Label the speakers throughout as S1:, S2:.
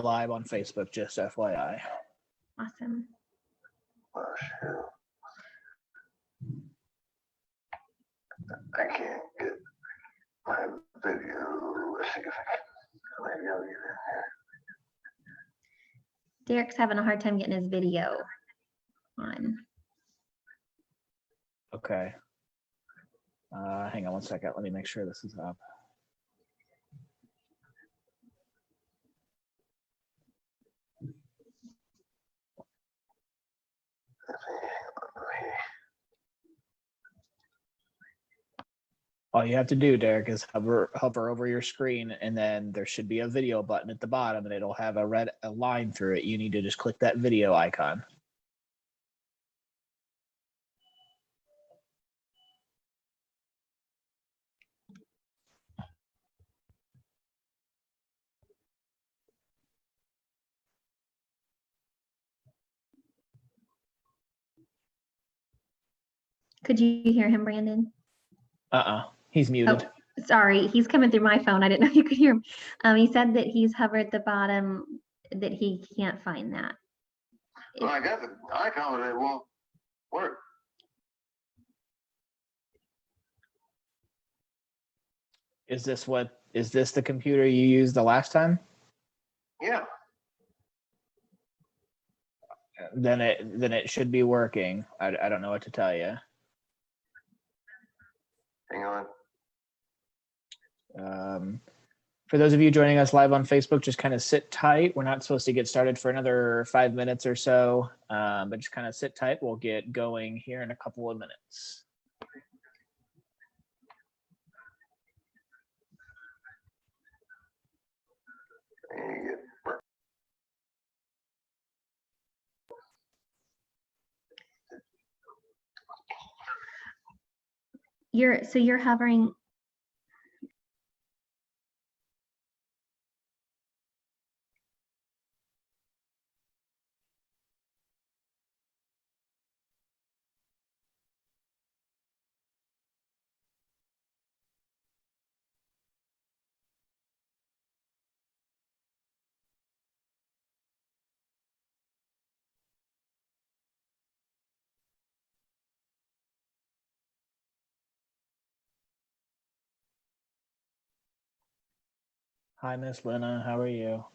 S1: now live on Facebook, just FYI.
S2: Awesome.
S3: I can't get my video. Let's see if I can. Maybe I'll get in there.
S2: Derek's having a hard time getting his video on.
S1: Okay. Hang on one second. Let me make sure this is up. All you have to do, Derek, is hover over your screen, and then there should be a video button at the bottom, and it'll have a line through it. You need to just click that video icon.
S2: Could you hear him, Brandon?
S1: He's muted.
S2: Oh, sorry, he's coming through my phone. I didn't know you could hear him. He said that he's hovered at the bottom, that he can't find that.
S3: Well, I got the icon, but it won't work.
S1: Is this the computer you used the last time?
S3: Yeah.
S1: Then it should be working. I don't know what to tell you.
S3: Hang on.
S1: For those of you joining us live on Facebook, just kind of sit tight. We're not supposed to get started for another 5 minutes or so, but just kind of sit tight. We'll get going here in a couple of minutes.
S2: You're hovering.
S1: Hi, Miss Lena. How are you?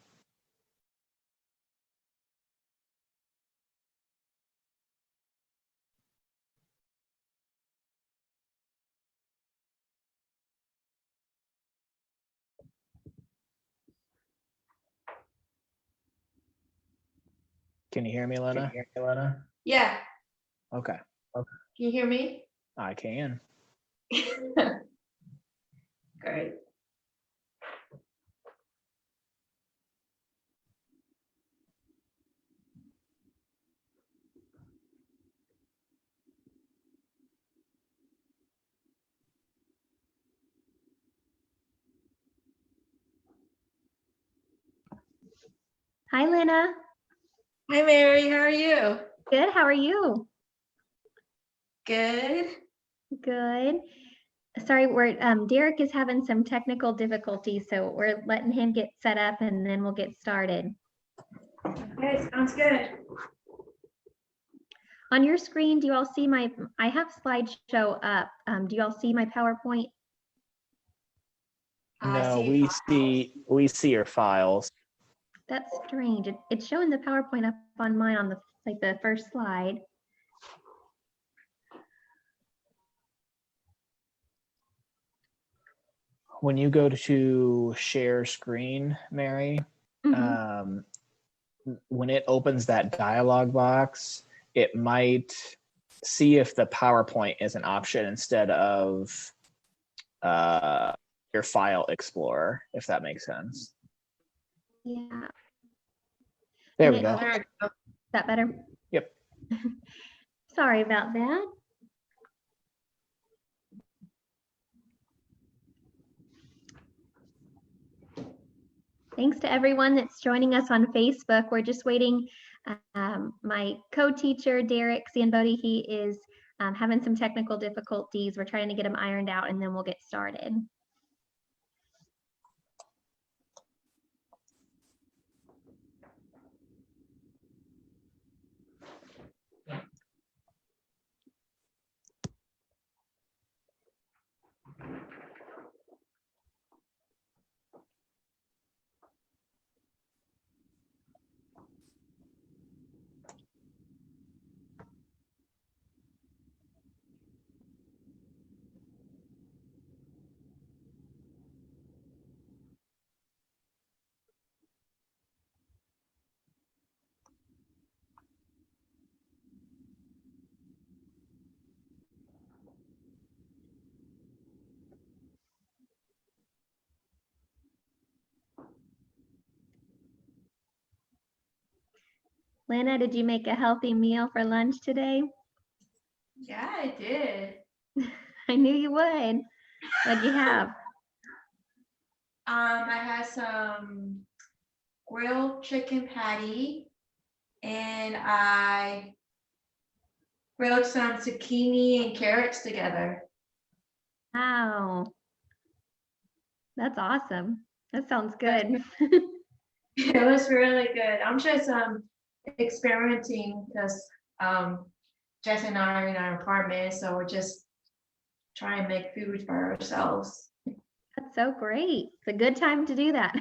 S1: Can you hear me, Lena?
S4: Yeah.
S1: Okay.
S4: Can you hear me?
S1: I can.
S4: Great.
S2: Hi, Lena.
S4: Hi, Mary. How are you?
S2: Good. How are you?
S4: Good.
S2: Good. Sorry, Derek is having some technical difficulties, so we're letting him get set up, and then we'll get started.
S4: Okay, sounds good.
S2: On your screen, do you all see I have slideshow up. Do you all see my PowerPoint?
S1: No, we see your files.
S2: That's strange. It's showing the PowerPoint up on mine on the first slide.
S1: When you go to share screen, Mary,
S2: Mm-hmm.
S1: When it opens that dialog box, it might see if the PowerPoint is an option instead of your file explorer, if that makes sense.
S2: Yeah.
S1: There we go.
S2: Is that better?
S1: Yep.
S2: Sorry about that. Thanks to everyone that's joining us on Facebook. We're just waiting. My co-teacher, Derek Sandbothe, he is having some technical difficulties. We're trying to get him ironed out, and then we'll get started. Lana, did you make a healthy meal for lunch today?
S4: Yeah, I did.
S2: I knew you would. What'd you have?
S4: I had some grilled chicken patty, and I grilled some zucchini and carrots together.
S2: Wow. That's awesome. That sounds good.
S4: It was really good. I'm just experimenting because Jess and I are in our apartment, so we're just trying to make food for ourselves.
S2: That's so great. It's a good time to do that.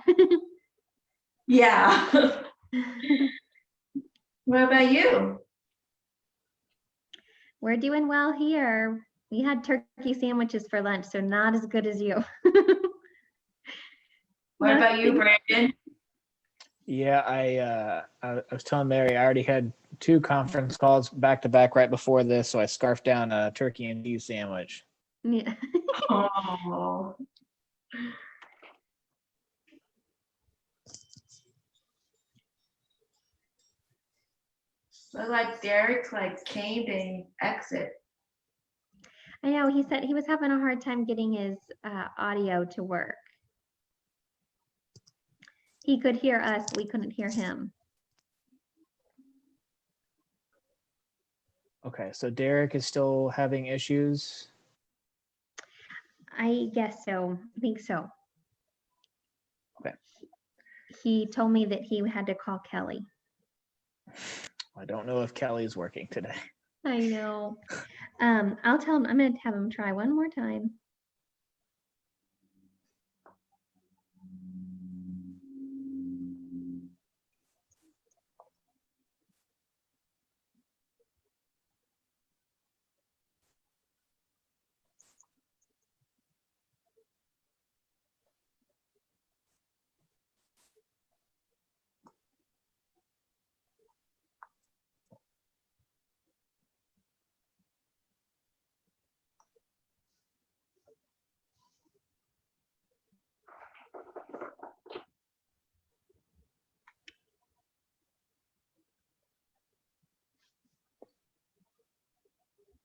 S4: Yeah. What about you?
S2: We're doing well here. We had turkey sandwiches for lunch, so not as good as you.
S4: What about you, Brandon?
S1: Yeah, I was telling Mary I already had 2 conference calls back to back right before this, so I scarfed down a turkey and cheese sandwich.
S2: Yeah.
S4: Oh. Look like Derek came to exit.
S2: I know he said he was having a hard time getting his audio to work. He could hear us, we couldn't hear him.
S1: Okay, so Derek is still having issues.
S2: I guess so. I think so.
S1: Okay.
S2: He told me that he had to call Kelly.
S1: I don't know if Kelly's working today.
S2: I know. I'll tell him, I'm going to have him try one more time.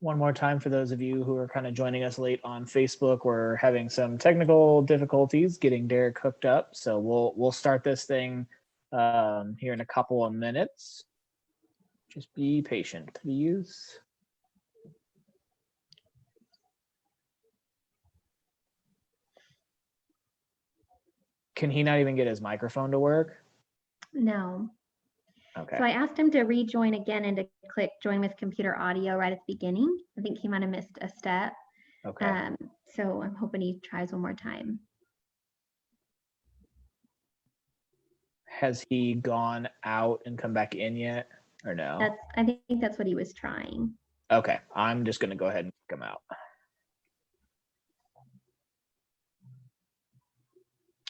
S1: One more time for those of you who are kind of joining us late on Facebook, we're having some technical difficulties getting Derek hooked up, so we'll start this thing here in a couple of minutes. Just be patient, please. Can he not even get his microphone to work?
S2: No.
S1: Okay.
S2: So I asked him to rejoin again and to click join with computer audio right at the beginning. I think he might have missed a step.
S1: Okay.
S2: So I'm hoping he tries one more time.
S1: Has he gone out and come back in yet, or no?
S2: I think that's what he was trying.
S1: Okay, I'm just going to go ahead and kick him out.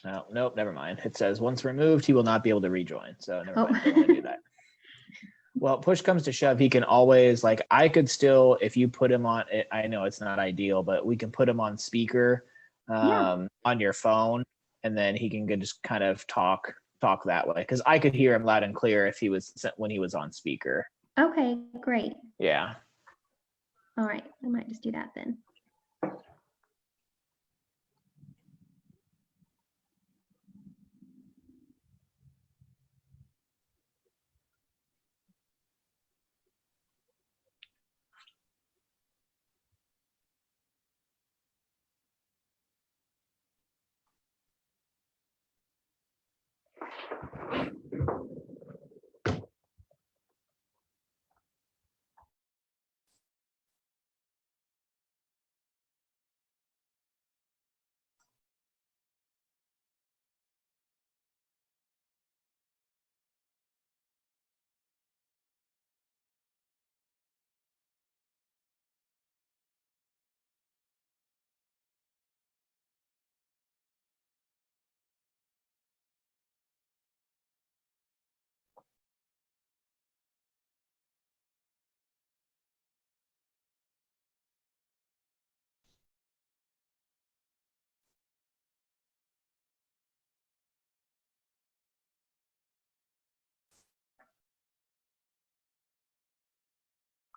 S1: Oh, nope, never mind. It says once removed, he will not be able to rejoin. So never mind. Don't want to do that. Well, push comes to shove, he can always, like, I could still, if you put him on it, I know it's not ideal, but we can put him on speaker on your phone, and then he can just kind of talk that way. Because I could hear him loud and clear if he was when he was on speaker.
S2: Okay, great.
S1: Yeah.
S2: All right, I might just do that then.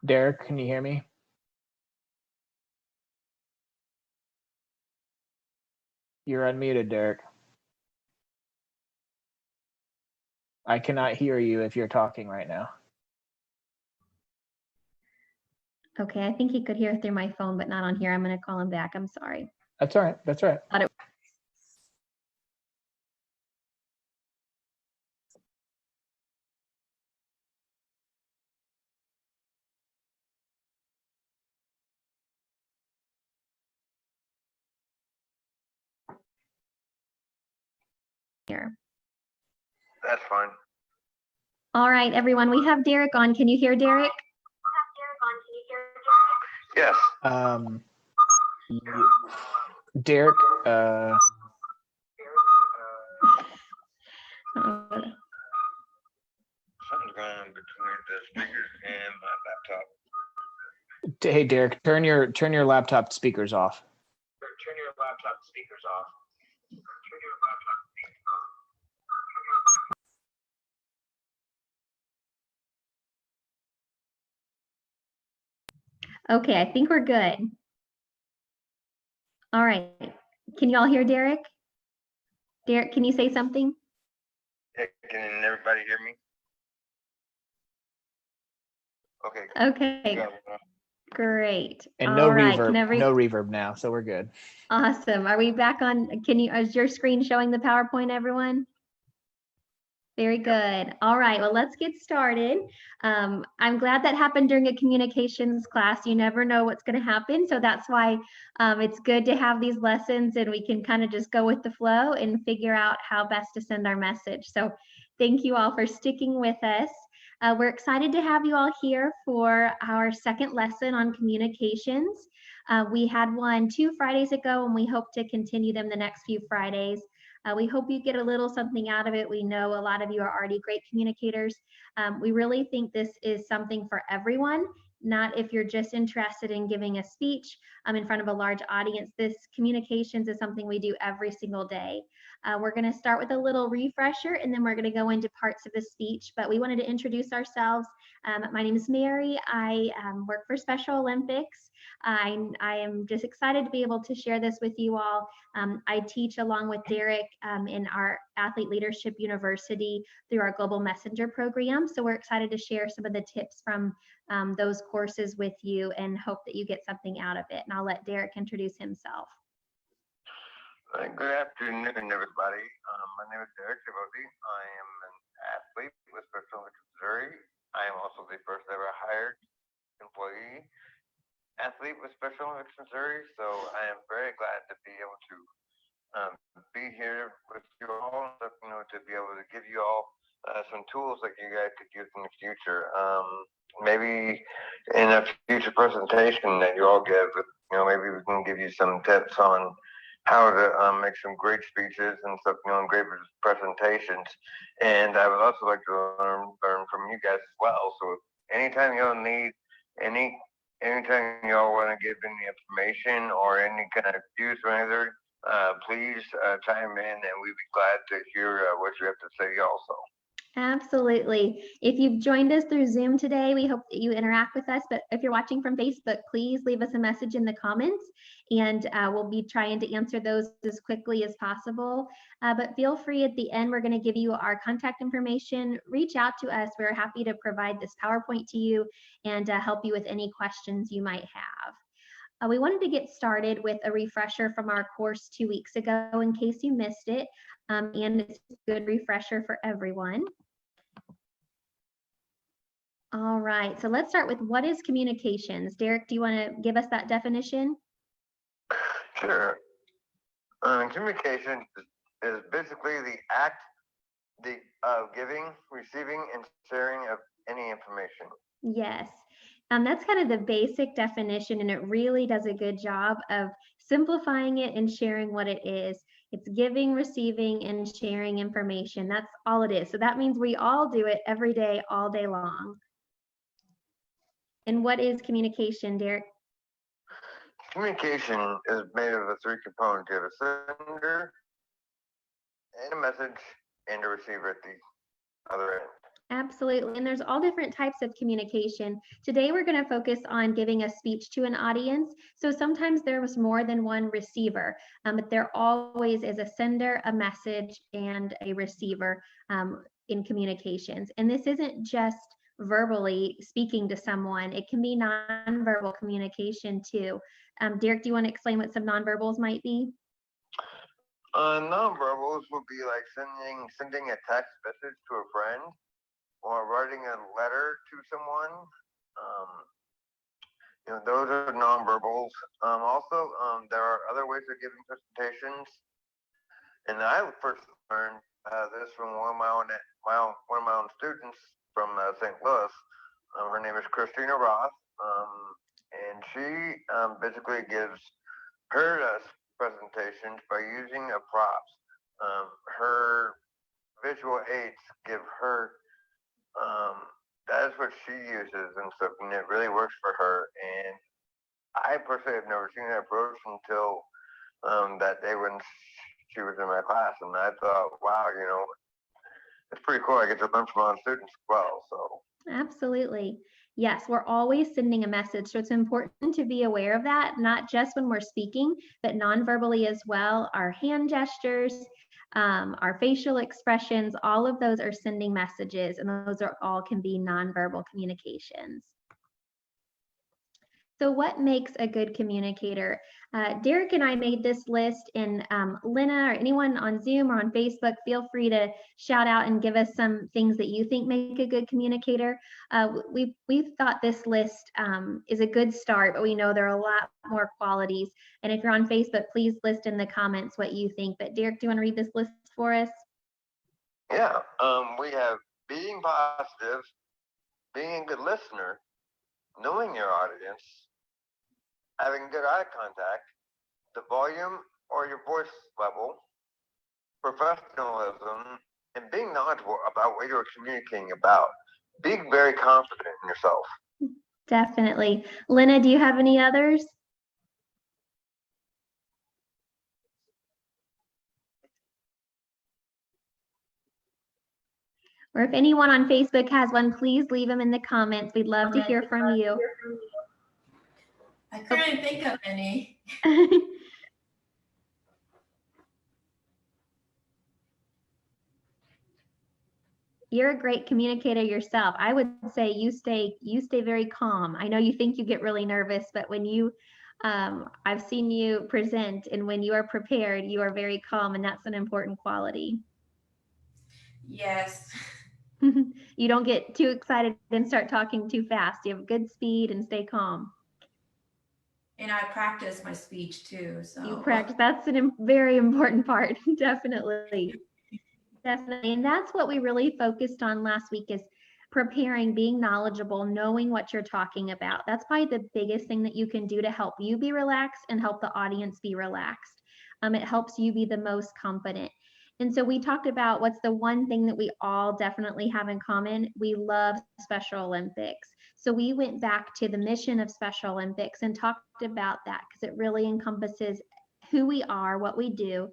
S1: Derek, can you hear me? You're unmuted, Derek. I cannot hear you if you're talking right now.
S2: Okay, I think he could hear through my phone, but not on here. I'm going to call him back. I'm sorry.
S1: That's all right. That's all right.
S2: Thought it- Here.
S3: That's fine.
S2: All right, everyone, we have Derek on. Can you hear Derek?
S3: Yes.
S1: Derek,
S3: Something's going on between the speakers and my laptop.
S1: hey Derek, turn your laptop speakers off.
S3: Turn your laptop speakers off.
S2: Okay, I think we're good. All right. Can you all hear Derek? Derek, can you say something?
S3: Hey, can everybody hear me? Okay.
S2: Okay,
S3: Yeah.
S2: great.
S1: And no
S2: All right,
S1: reverb, no reverb now, so we're good.
S2: Awesome. Are we back on? Is your screen showing the PowerPoint, everyone? Very good. All right, well, let's get started. I'm glad that happened during a communications class. You never know what's going to happen. So that's why it's good to have these lessons and we can kind of just go with the flow and figure out how best to send our message. So thank you all for sticking with us. We're excited to have you all here for our second lesson on communications. We had one 2 Fridays ago and we hope to continue them the next few Fridays. We hope you get a little something out of it. We know a lot of you are already great communicators. We really think this is something for everyone, not if you're just interested in giving a speech in front of a large audience. This communications is something we do every single day. We're going to start with a little refresher and then we're going to go into parts of the speech, but we wanted to introduce ourselves. My name is Mary. I work for Special Olympics. I am just excited to be able to share this with you all. I teach along with Derek in our Athlete Leadership University through our Global Messenger program. So we're excited to share some of the tips from those courses with you and hope that you get something out of it. And I'll let Derek introduce himself.
S3: Good afternoon, everybody. My name is Derek Sandbothe. I am an athlete with Special Olympics Missouri. I am also the first ever hired employee athlete with Special Olympics Missouri. So I am very glad to be able to be here with you all, to be able to give you all some tools that you guys could use in the future. Maybe in a future presentation that you all give, maybe we can give you some tips on how to make some great speeches and stuff, and great presentations. And I would also like to learn from you guys as well. So anytime y'all need anytime y'all want to give any information or any kind of views or anything, please chime in and we'd be glad to hear what you have to say also.
S2: Absolutely. If you've joined us through Zoom today, we hope that you interact with us. But if you're watching from Facebook, please leave us a message in the comments and we'll be trying to answer those as quickly as possible. But feel free at the end, we're going to give you our contact information. Reach out to us. We're happy to provide this PowerPoint to you and help you with any questions you might have. We wanted to get started with a refresher from our course 2 weeks ago in case you missed it. And it's a good refresher for everyone. All right, so let's start with what is communications? Derek, do you want to give us that definition?
S3: Sure. Communication is basically the act of giving, receiving, and sharing of any information.
S2: Yes, that's kind of the basic definition, and it really does a good job of simplifying it and sharing what it is. It's giving, receiving, and sharing information. That's all it is. So that means we all do it every day, all day long. And what is communication, Derek?
S3: Communication is made of the 3 components. You have a sender, and a message, and a receiver at the other end.
S2: Absolutely. And there's all different types of communication. Today, we're going to focus on giving a speech to an audience. So sometimes there was more than one receiver, but there always is a sender, a message, and a receiver in communications. And this isn't just verbally speaking to someone, it can be nonverbal communication too. Derek, do you want to explain what some nonverbals might be?
S3: Nonverbals would be like sending a text message to a friend or writing a letter to someone. Those are nonverbals. Also, there are other ways of giving presentations, and I first learned this from one of my own students from St. Louis. Her name is Christina Roth, and she basically gives her presentations by using a props. Her visual aids give her that is what she uses, and so it really works for her. And I personally have never seen that approach until that day when she was in my class, and I thought, wow, it's pretty cool. I get to learn from my own students as well. So
S2: Absolutely. Yes, we're always sending a message. So it's important to be aware of that, not just when we're speaking, but non-verbally as well. Our hand gestures, our facial expressions, all of those are sending messages, and those are all can be non-verbal communications. So what makes a good communicator? Derek and I made this list, and Lena or anyone on Zoom or on Facebook, feel free to shout out and give us some things that you think make a good communicator. We've thought this list is a good start, but we know there are a lot more qualities. And if you're on Facebook, please list in the comments what you think. But Derek, do you want to read this list for us?
S3: Yeah, we have being positive, being a good listener, knowing your audience, having good eye contact, the volume or your voice level, professionalism, and being knowledgeable about what you're communicating about. Being very confident in yourself.
S2: Definitely. Lena, do you have any others? Or if anyone on Facebook has one, please leave them in the comments. We'd love to hear from you.
S4: I couldn't think of any.
S2: You're a great communicator yourself. I would say you stay very calm. I know you think you get really nervous, but when you I've seen you present, and when you are prepared, you are very calm, and that's an important quality.
S4: Yes.
S2: You don't get too excited and start talking too fast. You have good speed and stay calm.
S4: And I practice my speech too. So
S2: you practice. That's a very important part. Definitely. Definitely. And that's what we really focused on last week, is preparing, being knowledgeable, knowing what you're talking about. That's probably the biggest thing that you can do to help you be relaxed and help the audience be relaxed. It helps you be the most confident. And so we talked about what's the one thing that we all definitely have in common. We love Special Olympics. So we went back to the mission of Special Olympics and talked about that, because it really encompasses who we are, what we do.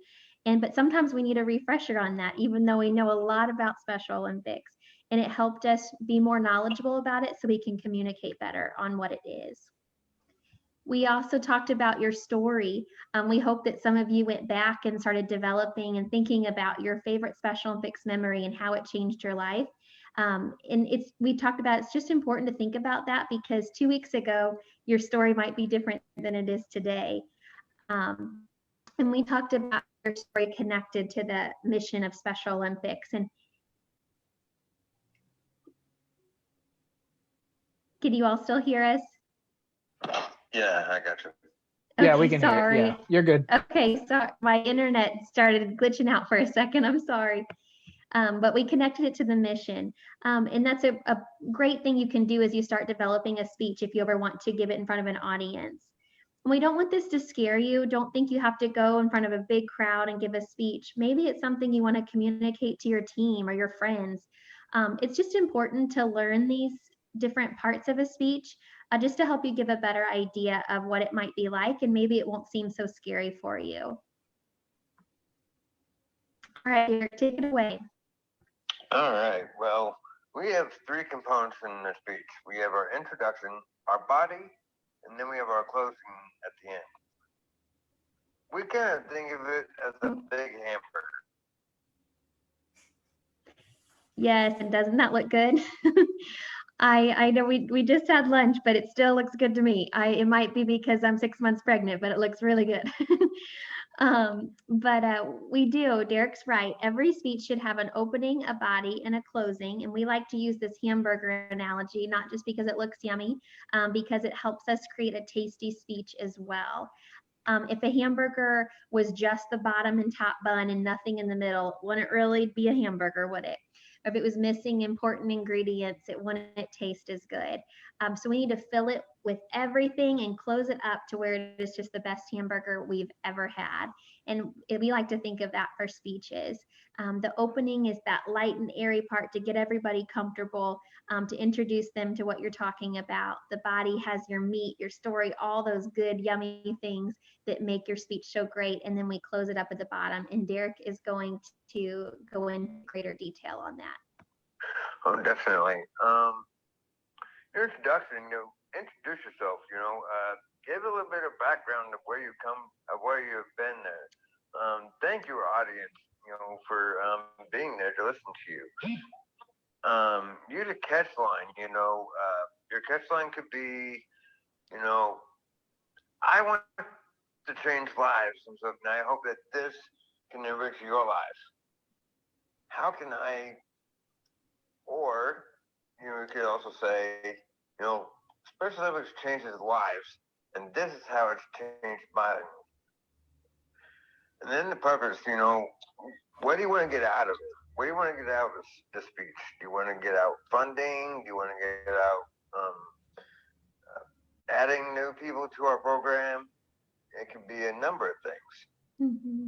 S2: But sometimes we need a refresher on that, even though we know a lot about Special Olympics. And it helped us be more knowledgeable about it so we can communicate better on what it is. We also talked about your story. We hope that some of you went back and started developing and thinking about your favorite Special Olympics memory and how it changed your life. And we talked about, it's just important to think about that, because 2 weeks ago, your story might be different than it is today. And we talked about your story connected to the mission of Special Olympics. And can you all still hear us?
S3: Yeah, I got you.
S1: Yeah,
S2: Okay,
S1: we can
S2: sorry.
S1: hear you. Yeah, you're good.
S2: Okay, so my internet started glitching out for a second. I'm sorry. But we connected it to the mission. And that's a great thing you can do as you start developing a speech if you ever want to give it in front of an audience. And we don't want this to scare you. Don't think you have to go in front of a big crowd and give a speech. Maybe it's something you want to communicate to your team or your friends. It's just important to learn these different parts of a speech just to help you give a better idea of what it might be like, and maybe it won't seem so scary for you. All right, Derek, take it away.
S3: All right. Well, we components in the speech. We have our introduction, our body, and then we have our closing at the end. We kind of think of it as a big hamburger.
S2: Yes, and doesn't that look good? I know we just had lunch, but it still looks good to me. It might be because I'm 6 months pregnant, but it looks really good. We do. Derek's right. Every speech should have an opening, a body, and a closing. And we like to use this hamburger analogy, not just because it looks yummy, because it helps us create a tasty speech as well. If a hamburger was just the bottom and top bun and nothing in the middle, wouldn't really be a hamburger, would it? Or if it was missing important ingredients, it wouldn't taste as good. So we need to fill it with everything and close it up to where it is just the best hamburger we've ever had. And we like to think of that for speeches. The opening is that light and airy part to get everybody comfortable, to introduce them to what you're talking about. The body has your meat, your story, all those good, yummy things that make your speech so great. And then we close it up at the bottom. And Derek is going to go in greater detail on that.
S3: Oh, definitely. Your introduction, introduce yourself, give a little bit of background of where you come, of where you've been there. Thank your audience, for being there to listen to you. Use a catch line, your catch line could be, I want to change lives and stuff, and I hope that this can enrich your life. How can I, or, you could also say, Special Olympics changes lives, and this is how it's changed mine. And then the purpose, what do you want to get out of it? What do you want to get out of this speech? Do you want to get out funding? Do you want to get out adding new people to our program? It can be a number of things.
S2: Mm-hmm.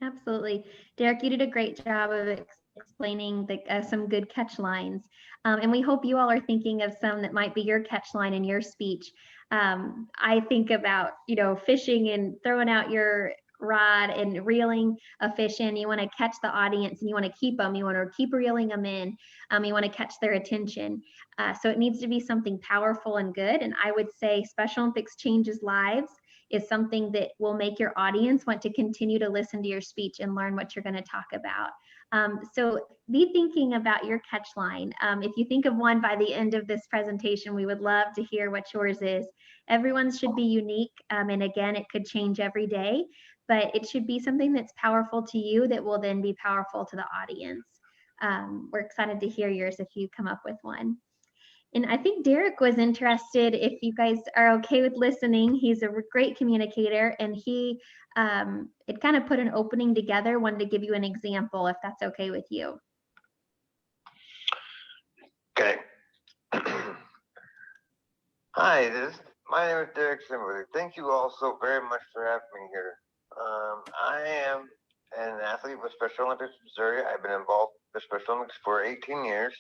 S2: Absolutely. Derek, you did a great job of explaining some good catch lines. And we hope you all are thinking of some that might be your catch line in your speech. I think about, fishing and throwing out your rod and reeling a fish in. You want to catch the audience and you want to keep them. You want to keep reeling them in. You want to catch their attention. So it needs to be something powerful and good. And I would say Special Olympics changes lives is something that will make your audience want to continue to listen to your speech and learn what you're going to talk about. So be thinking about your catch line. If you think of one by the end of this presentation, we would love to hear what yours is. Everyone's should be unique. And again, it could change every day, but it should be something that's powerful to you that will then be powerful to the audience. We're excited to hear yours if you come up with one. And I think Derek was interested, if you guys are okay with listening. He's a great communicator, and he it kind of put an opening together, wanted to give you an example, if that's okay with you.
S3: Okay. Hi, my name is Derek Sandbothe. Thank you all so very much for having me here. I am an athlete with Special Olympics Missouri. I've been involved with Special Olympics for 18 years.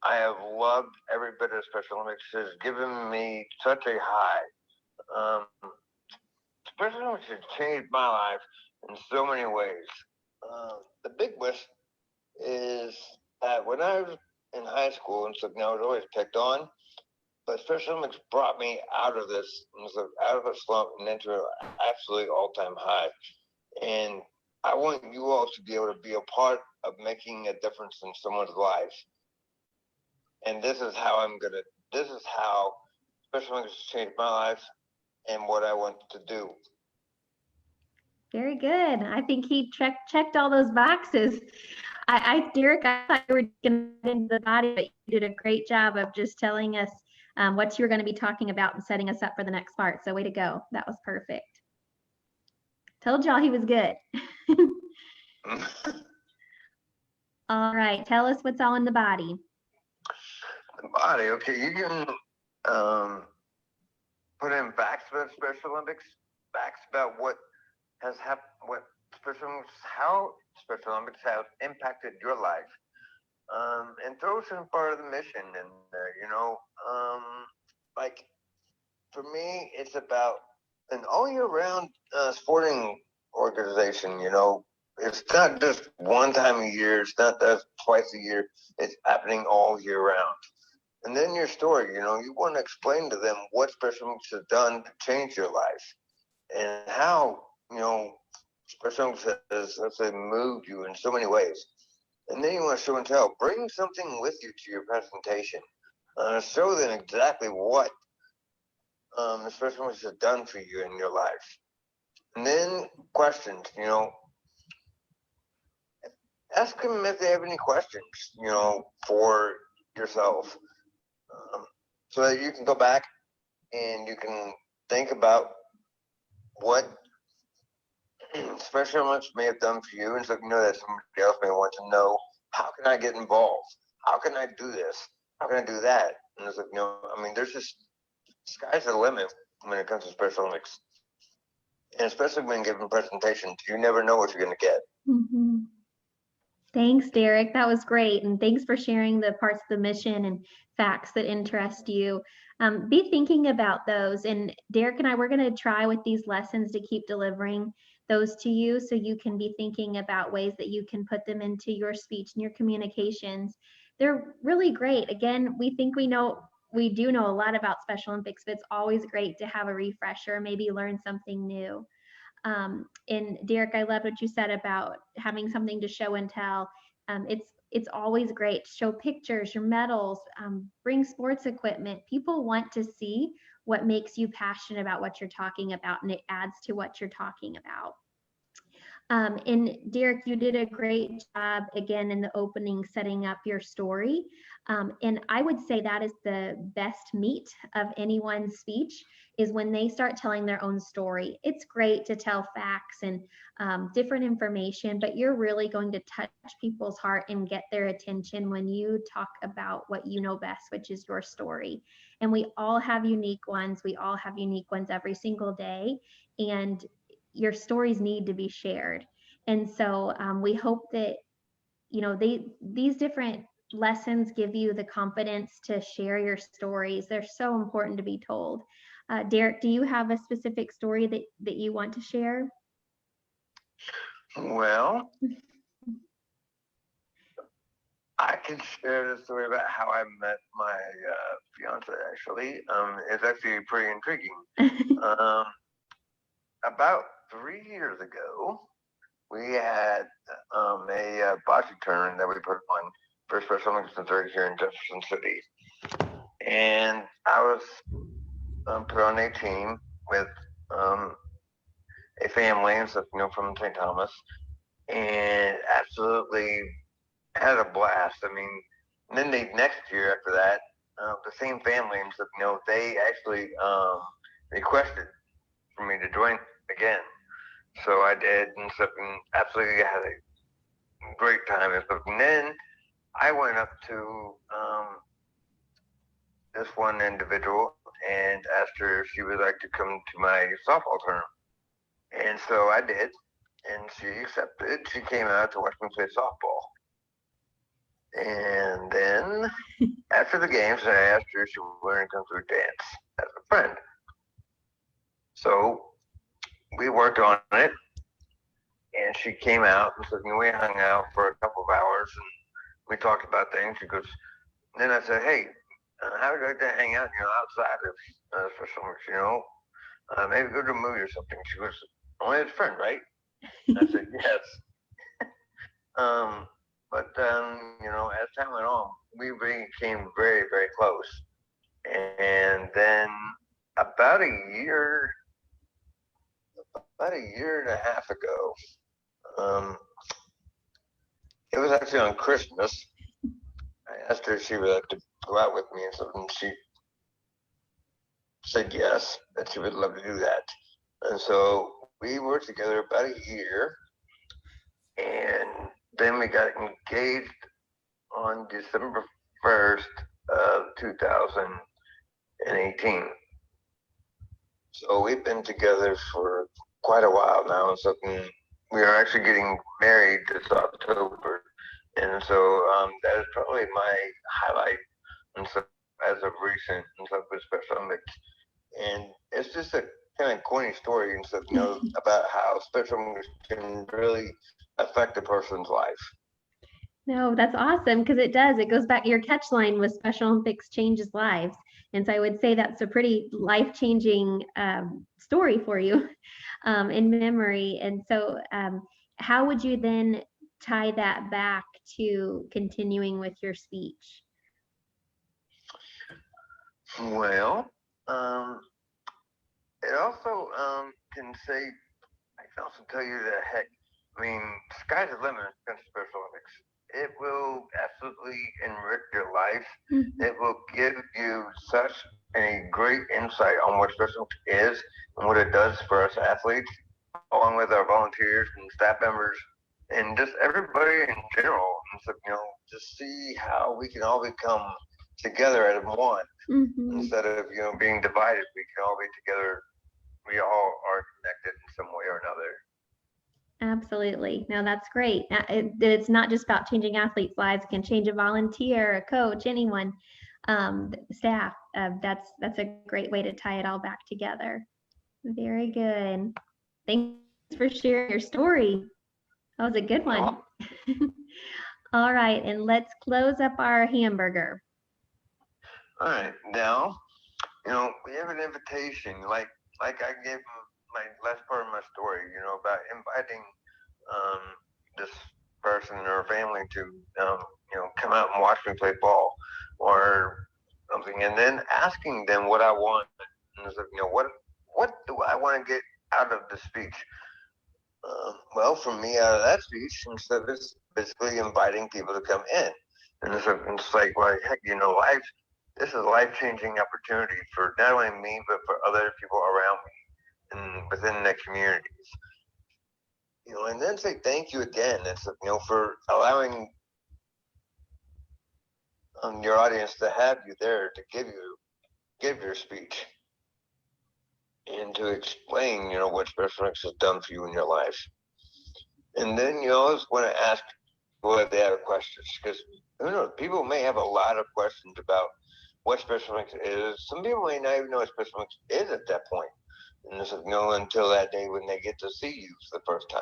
S3: I have loved every bit of Special Olympics. It has given me such a high. Special Olympics has changed my life in so many ways. The big twist is that when I was in high school and stuff, I was always picked on, but Special Olympics brought me out of this, out of a slump and into an absolutely all-time high. And I want you all to be able to be a part of making a difference in someone's life. And this is how this is how Special Olympics has changed my life and what I want to do.
S2: Very good. I think he checked all those boxes. Derek, I thought you were going to get into the body, but you did a great job of just telling us what you were going to be talking about and setting us up for the next part. So way to go. That was perfect. Told y'all he was good. All right. Tell us what's all in the body.
S3: The body, okay. You can put in facts about Special Olympics, facts about what has happened, how Special Olympics have impacted your life, and throw some part of the mission in there. Like for me, it's about an all year round sporting organization. it's not just one time a year. It's not just twice a year. It's happening all year round. And then your story, you want to explain to them what Special Olympics has done to change your life and how, Special Olympics has, let's say, moved you in so many ways. And then you want to show and tell. Bring something with you to your presentation. Show them exactly what the Special Olympics has done for you in your life. And then questions, ask them if they have any questions, for yourself, so that you can go back and you can think about what Special Olympics may have done for you, and so that somebody else may want to know, how can I get involved? How can I do this? How can I do that? And it's there's just, sky's the limit when it comes to Special Olympics. And especially when giving presentations, you never know what you're going to get.
S2: Mm-hmm. Thanks, Derek. That was great. And thanks for sharing the parts of the mission and facts that interest you. Be thinking about those. And Derek and I, we're going to try with these lessons to keep delivering those to you, so you can be thinking about ways that you can put them into your speech and your communications. They're really great. Again, we think we do know a lot about Special Olympics, but it's always great to have a refresher, maybe learn something new. And Derek, I love what you said about having something to show and tell. It's always great to show pictures, your medals, bring sports equipment. People want to see what makes you passionate about what you're talking about, and it adds to what you're talking about. And Derek, you did a great job again in the opening, setting up your story. And I would say that is the best meat of anyone's speech, is when they start telling their own story. It's great to tell facts and different information, but you're really going to touch people's heart and get their attention when you talk about what you know best, which is your story. And we all have unique ones. We all have unique ones every single day. And your stories need to be shared. And so we hope that, these different lessons give you the confidence to share your stories. They're so important to be told. Derek, do you have a specific story that you want to share?
S3: Well, I can share the story about how I met my fiance, actually. It's actually pretty intriguing. About 3 years ago, we had a bocce tournament that we put on for Special Olympics Missouri here in Jefferson City. And I was put on a team with a family and stuff, from St. Thomas, and absolutely had a blast. And then the next year after that, the same family and stuff, they actually requested for me to join again. So I did and stuff, and absolutely had a great time and stuff. And then I went up to this one individual and asked her if she would like to come to my softball tournament. And so I did, and she accepted. She came out to watch me play softball. And then after the games, I asked her if she wanted to come to a dance as a friend. So we worked on it, and she came out, and so we hung out for a couple of hours, and we talked about things. She goes, then I said, hey, how would you like to hang out, outside of for summer, maybe go to a movie or something? She goes, only as a friend, right? I said, yes. But as time went on, we became very, very close. And then about a year and a half ago, it was actually on Christmas. I asked her if she would like to go out with me and something. She said yes, that she would love to do that. And so we were together about a year, and then we got engaged on December 1st of 2018. So we've been together for quite a while now, and so we are actually getting married this October. And so that is probably my highlight and so as of recent and stuff with Special Olympics. And it's just a kind of corny story and stuff, about how Special Olympics can really affect a person's life.
S2: No, that's awesome because it does. It goes back. Your catch line was Special Olympics changes lives. And so I would say that's a pretty life-changing story for you in memory. And so how would you then tie that back to continuing with your speech?
S3: Well, it also can say, I can also tell you that, heck, I mean, sky's the limit when it comes to Special Olympics. It will absolutely enrich your life.
S2: Mhm.
S3: It will give you such a great insight on what Special Olympics is and what it does for us athletes, along with our volunteers and staff members and just everybody in general. And so, to see how we can all become together as one instead of being divided. We can all be together. We all are connected in some way or another.
S2: Absolutely. No, that's great. It's not just about changing athletes' lives. It can change a volunteer, a coach, anyone, staff. That's a great way to tie it all back together. Very good. Thanks for sharing your story. That was a good one. All right, and let's close up our hamburger.
S3: All right, now, we have an invitation, like I gave my last part of my story, about inviting this person or family to, come out and watch me play ball or something, and then asking them what I want. And so, what do I want to get out of the speech? Well, for me, out of that speech, instead of basically inviting people to come in, and it's like, well, heck, life. This is a life-changing opportunity for not only me, but for other people around me and within the communities. And then say thank you again. It's for allowing your audience to have you there to give your speech and to explain, what Special Olympics has done for you in your life. And then you always want to ask people if they have questions, because who knows, people may have a lot of questions about what Special Olympics is. Some people may not even know what Special Olympics is at that point. And this is until that day when they get to see you for the first time.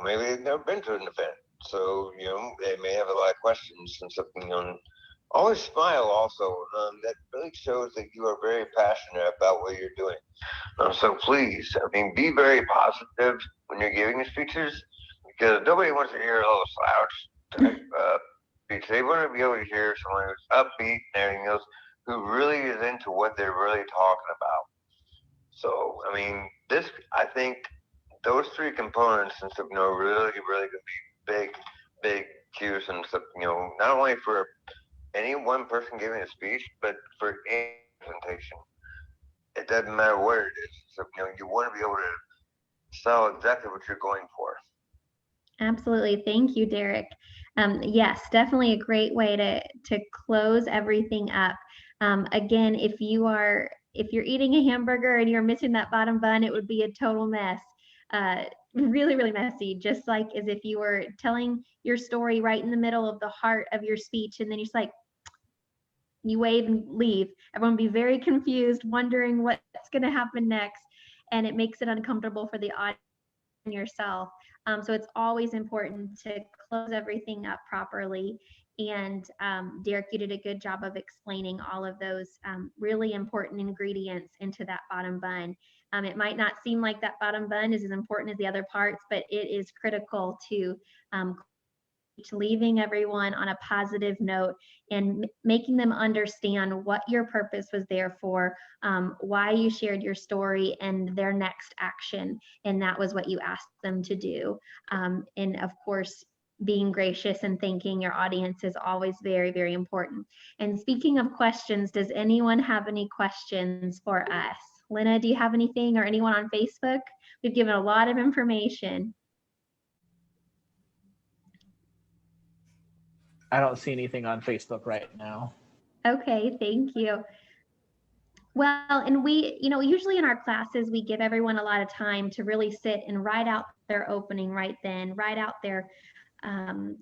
S3: Maybe they've never been to an event. So, they may have a lot of questions and something. Always smile also. That really shows that you are very passionate about what you're doing. So please, be very positive when you're giving your speeches, because nobody wants to hear a little slouch type speech. They want to be able to hear someone who's upbeat and everything else, who really is into what they're really talking about. So, I think those three components and stuff, really, really gonna be big cues and stuff, not only for any one person giving a speech, but for any presentation. It doesn't matter what it is. So, you want to be able to sell exactly what you're going for.
S2: Absolutely. Thank you, Derek. Yes, definitely a great way to close everything up. Again, if you're eating a hamburger and you're missing that bottom bun, it would be a total mess. Really, really messy, just like as if you were telling your story right in the middle of the heart of your speech, and then you're just like, you wave and leave. Everyone will be very confused, wondering what's going to happen next, and it makes it uncomfortable for the audience and yourself. So it's always important to close everything up properly. And Derek, you did a good job of explaining all of those really important ingredients into that bottom bun. It might not seem like that bottom bun is as important as the other parts, but it is critical to leaving everyone on a positive note and making them understand what your purpose was there for, why you shared your story, and their next action. And that was what you asked them to do. And of course, being gracious and thanking your audience is always very, very important. And speaking of questions, does anyone have any questions for us? Lena, do you have anything, or anyone on Facebook? We've given a lot of information.
S1: I don't see anything on Facebook right now.
S2: Okay, thank you. Well, and we, usually in our classes, we give everyone a lot of time to really sit and write out their opening right then, write out their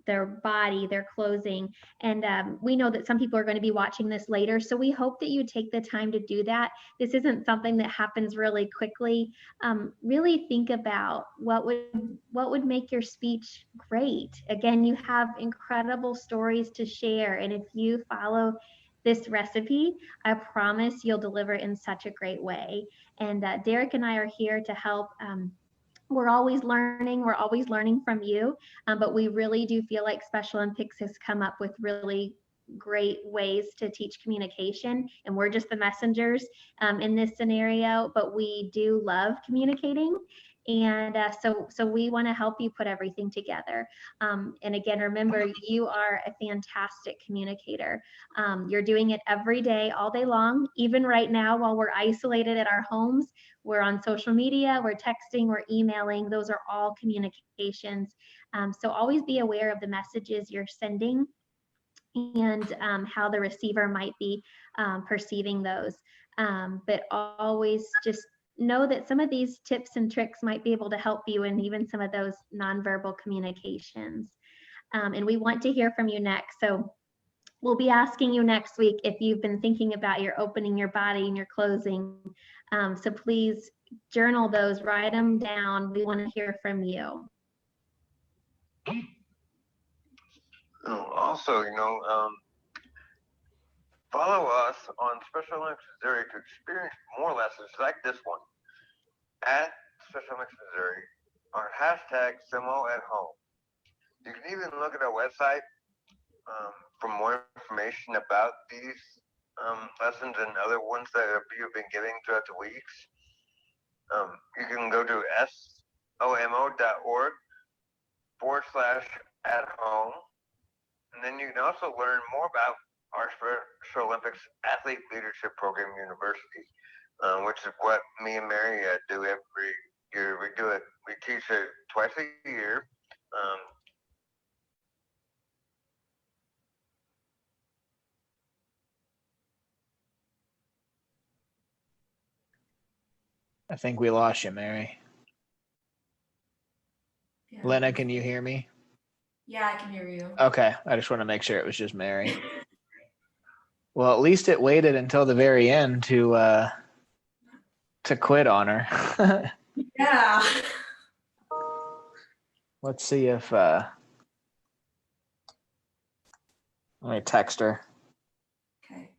S2: their body, their clothing. And we know that some people are going to be watching this later, so we hope that you take the time to do that. This isn't something that happens really quickly. Really think about what would make your speech great. Again, you have incredible stories to share, and if you follow this recipe, I promise you'll deliver in such a great way. And Derek and I are here to help. We're always learning from you, but we really do feel like Special Olympics has come up with really great ways to teach communication, and we're just the messengers in this scenario, but we do love communicating. And so we want to help you put everything together. And again, remember, you are a fantastic communicator. You're doing it every day, all day long, even right now while we're isolated at our homes. We're on social media, we're texting, we're emailing. Those are all communications. So always be aware of the messages you're sending and how the receiver might be perceiving those. But always just know that some of these tips and tricks might be able to help you in even some of those nonverbal communications. And we want to hear from you next. So we'll be asking you next week if you've been thinking about your opening your body and your closing. So please journal those, write them down. We want to hear from you.
S3: Also, follow us on Special Olympics Missouri to experience more lessons like this one at Special Olympics Missouri on #SimoAtHome. You can even look at our website for more information about these lessons and other ones that you've been getting throughout the weeks. You can go to somo.org/at-home. And then you can also learn more about our Special Olympics Athlete Leadership Program University, which is what me and Mary do every year. We teach it twice a year.
S1: I think we lost you, Mary.
S4: Yeah.
S1: Lena, can you hear me?
S4: Yeah, I can hear you.
S1: Okay, I just want to make sure it was just Mary. Well, at least it waited until the very end to quit on her.
S4: Yeah.
S1: Let's see if let me text her.
S4: Okay.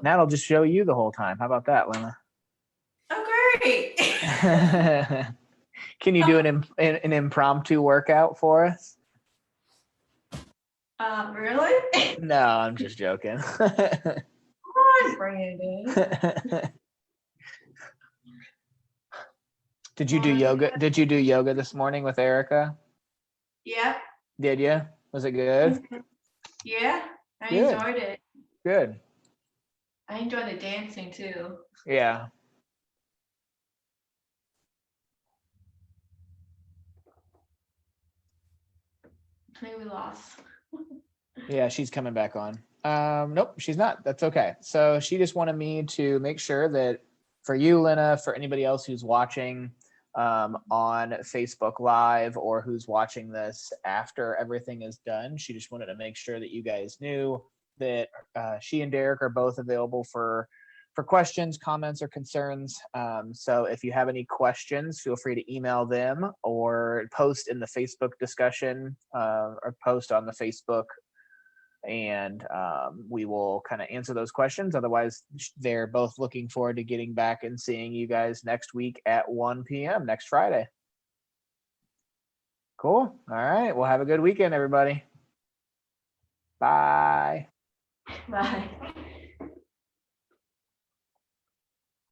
S1: That'll just show you the whole time. How about that, Lena?
S4: Oh, great.
S1: Can you do an impromptu workout for us?
S4: Really?
S1: No, I'm just joking.
S4: Come on, Brandon.
S1: Did you do yoga? Did you do yoga this morning with Erica?
S4: Yeah.
S1: Did you? Was it good?
S4: Yeah, I
S1: Good.
S4: enjoyed it.
S1: Good.
S4: I enjoyed the dancing too.
S1: Yeah.
S4: Maybe we lost.
S1: Yeah, she's coming back on. Nope, she's not. That's okay. So she just wanted me to make sure that for you, Lena, for anybody else who's watching on Facebook Live or who's watching this after everything is done, she just wanted to make sure that you guys knew that she and Derek are both available for questions, comments, or concerns. So if you have any questions, feel free to email them or post in the Facebook discussion or post on the Facebook, and we will kind of answer those questions. Otherwise, they're both looking forward to getting back and seeing you guys next week at 1 p.m. next Friday. Cool. All right. Well, have a good weekend, everybody. Bye.
S4: Bye.